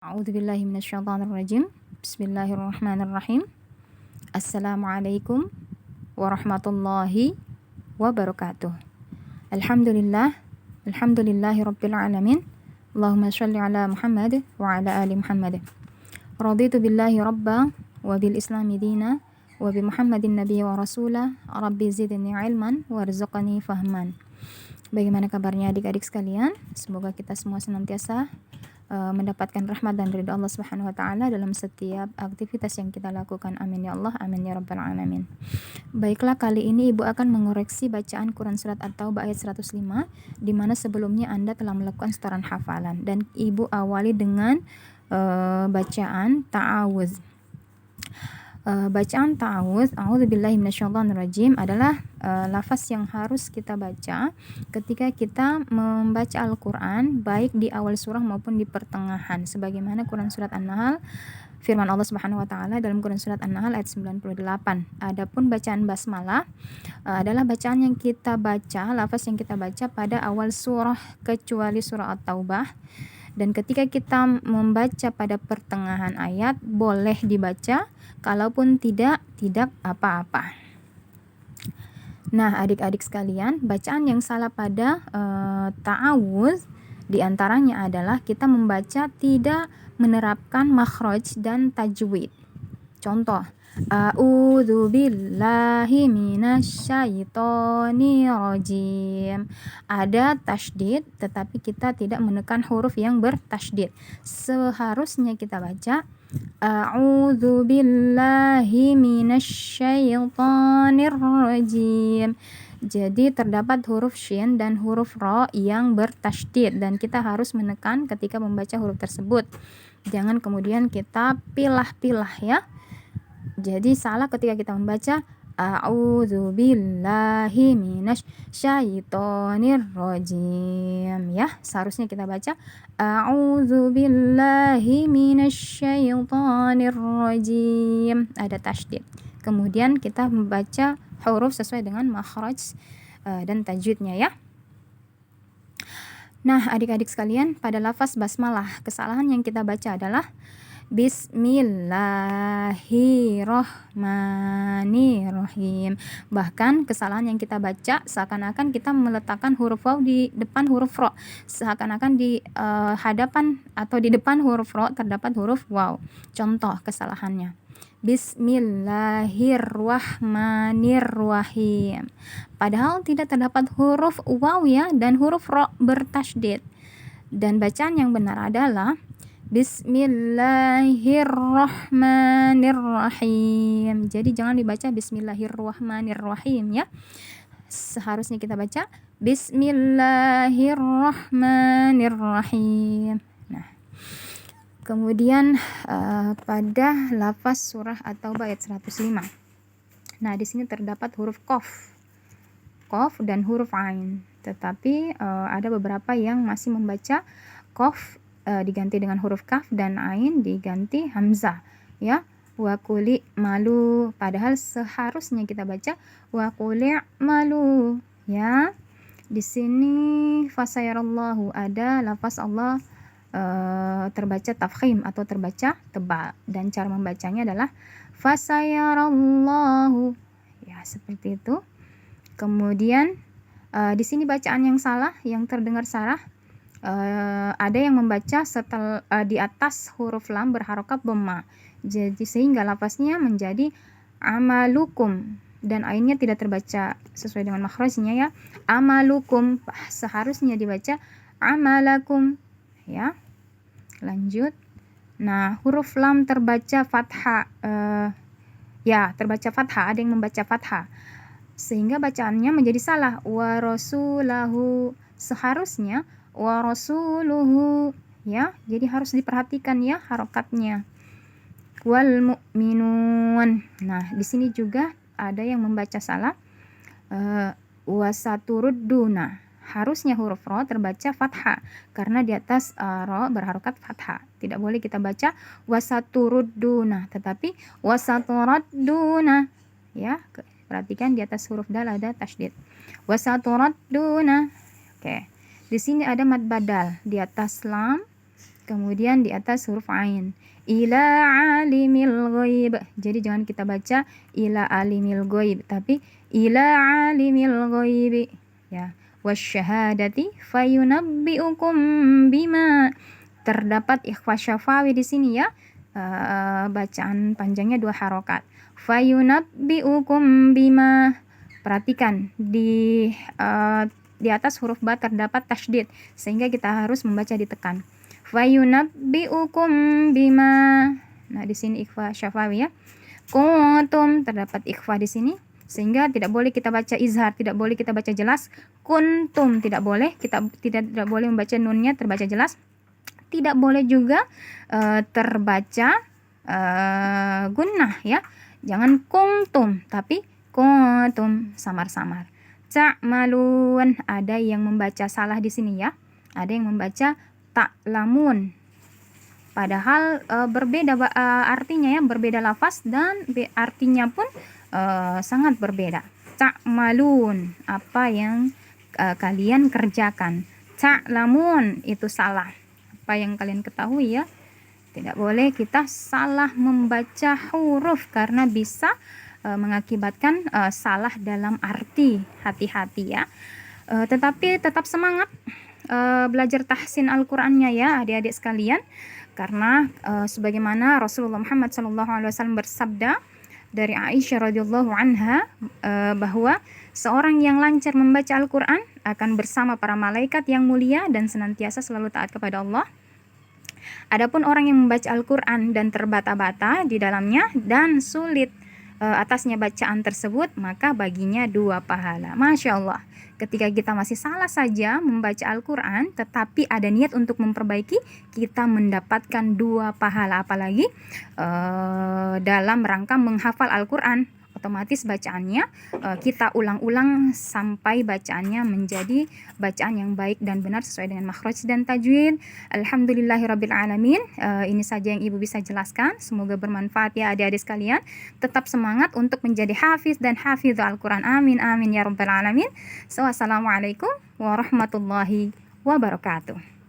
A'udzubillahi minasyaitonirrajim. Bismillahirrahmanirrahim. Assalamualaikum warahmatullahi wabarakatuh. Alhamdulillahi rabbil alamin. Allahumma shalli ala Muhammad wa ala ali Muhammad. Raditu billahi rabba wa bil islami dina wa bi Muhammadin nabiyya wa rasula. Rabbi zidni ilman warzuqni fahman. Bagaimana kabarnya adik-adik sekalian? Semoga kita semua senantiasa mendapatkan rahmat dan ridha Allah Subhanahu wa taala dalam setiap aktivitas yang kita lakukan. Amin ya Allah, amin ya rabbal alamin. Baiklah, kali ini Ibu akan mengoreksi bacaan Quran surat At-Taubah ayat 105 di mana sebelumnya Anda telah melakukan setoran hafalan, dan Ibu awali dengan bacaan ta'awuz. Bacaan ta'awuz, a'udzubillahi minasyaitonirrajim, adalah lafaz yang harus kita baca ketika kita membaca Al-Quran, baik di awal surah maupun di pertengahan, sebagaimana Quran surat An-Nahl, firman Allah Subhanahu wa taala dalam Quran surat An-Nahl ayat 98. Adapun bacaan basmalah adalah bacaan yang kita baca, lafaz yang kita baca pada awal surah kecuali surah At-Taubah. Dan ketika kita membaca pada pertengahan ayat boleh dibaca, kalaupun tidak apa-apa. Nah, adik-adik sekalian, bacaan yang salah pada ta'awuz diantaranya adalah kita membaca tidak menerapkan makhraj dan tajwid. Contoh, a'udzu billahi minasyaitonir rajim. Ada tasydid tetapi kita tidak menekan huruf yang bertasydid. Seharusnya kita baca a'udzu billahi minasyaitonir rajim. Jadi terdapat huruf shin dan huruf ro yang bertasydid dan kita harus menekan ketika membaca huruf tersebut. Jangan kemudian kita pilah-pilah ya. Jadi salah ketika kita membaca a'udzu billahi minasyaitonir rajim ya. Seharusnya kita baca a'udzu billahi minasyaitonir rajim. Ada tasydid. Kemudian kita membaca huruf sesuai dengan makhraj dan tajwidnya ya. Nah, adik-adik sekalian, pada lafaz basmalah kesalahan yang kita baca adalah Bismillahirrahmanirrahim. Bahkan kesalahan yang kita baca seakan-akan kita meletakkan huruf waw di depan huruf ro. Seakan-akan di hadapan atau di depan huruf ro terdapat huruf waw. Contoh kesalahannya. Bismillahirrahmanirrahim. Padahal tidak terdapat huruf waw ya, dan huruf ro bertasydid. Dan bacaan yang benar adalah Bismillahirrahmanirrahim. Jadi jangan dibaca Bismillahirrahmanirrahim ya. Seharusnya kita baca Bismillahirrahmanirrahim. Nah, kemudian pada lafaz surah At-Taubah ayat 105. Nah, di sini terdapat huruf qaf dan huruf ain. Tetapi ada beberapa yang masih membaca qaf diganti dengan huruf kaf dan ain diganti hamzah ya. Wa quli malu, padahal seharusnya kita baca wa quli malu ya. Di sini fasayarallahu, ada lafaz Allah terbaca tafkhim atau terbaca tebal, dan cara membacanya adalah fasayarallahu ya, seperti itu. Kemudian di sini bacaan yang salah, yang terdengar salah, ada yang membaca setelah di atas huruf lam berharokat dhamma. Jadi sehingga lafaznya menjadi amalukum dan ainnya tidak terbaca sesuai dengan makhrajnya ya. Amalukum seharusnya dibaca amalakum ya. Lanjut. Nah, huruf lam terbaca fathah terbaca fathah, ada yang membaca fathah. Sehingga bacaannya menjadi salah. Wa rasulahu, seharusnya wa rasuluhu ya. Jadi harus diperhatikan ya harokatnya. Wal mu'minun. Nah, di sini juga ada yang membaca salah. Wasaturudduna, harusnya huruf ro terbaca fathah karena di atas ro berharokat fathah. Tidak boleh kita baca wasaturudduna, tetapi wasaturadduna ya. Perhatikan di atas huruf dal ada tasydid. Wasaturadduna. Oke. Di sini ada mad badal di atas lam, kemudian di atas huruf ain. Ila alimil ghaib. Jadi jangan kita baca ila alimil ghaib, tapi ila alimil ghaib. Ya. Wasyahadati fayunabbiukum bima. Terdapat ikhfa syafawi di sini ya. Bacaan panjangnya 2 harokat. Fayunabbiukum bima. Perhatikan di atas huruf ba terdapat tasydid sehingga kita harus membaca ditekan. Fayunabbiukum bima. Nah, di sini ikhfa syafawi ya. Kuntum terdapat ikhfa di sini sehingga tidak boleh kita baca izhar, tidak boleh kita baca jelas. Kuntum tidak boleh, kita tidak boleh membaca nunnya terbaca jelas. Tidak boleh juga terbaca gunnah ya. Jangan kuntum tapi kuntum samar-samar. Ta'malun, ada yang membaca salah di sini ya. Ada yang membaca ta'lamun. Padahal berbeda artinya ya, berbeda lafaz dan artinya pun sangat berbeda. Ta'malun, apa yang kalian kerjakan. Ta'lamun itu salah. Apa yang kalian ketahui ya. Tidak boleh kita salah membaca huruf karena bisa mengakibatkan salah dalam arti. Hati-hati ya. Tetapi tetap semangat belajar tahsin Al-Qur'annya ya adik-adik sekalian, karena sebagaimana Rasulullah Muhammad SAW bersabda dari Aisyah radhiyallahu anha bahwa seorang yang lancar membaca Al-Qur'an akan bersama para malaikat yang mulia dan senantiasa selalu taat kepada Allah. Adapun orang yang membaca Al-Qur'an dan terbata-bata di dalamnya dan sulit atasnya bacaan tersebut, maka baginya 2 pahala. Masya Allah, ketika kita masih salah saja membaca Al-Quran tetapi ada niat untuk memperbaiki, kita mendapatkan 2 pahala. Apalagi dalam rangka menghafal Al-Quran, otomatis bacaannya kita ulang-ulang sampai bacaannya menjadi bacaan yang baik dan benar sesuai dengan makhraj dan tajwid. Alhamdulillahirabbil alamin. Ini saja yang Ibu bisa jelaskan. Semoga bermanfaat ya adik-adik sekalian. Tetap semangat untuk menjadi hafiz dan hafizul Al-Quran. Amin amin ya rabbal alamin. Wassalamualaikum warahmatullahi wabarakatuh.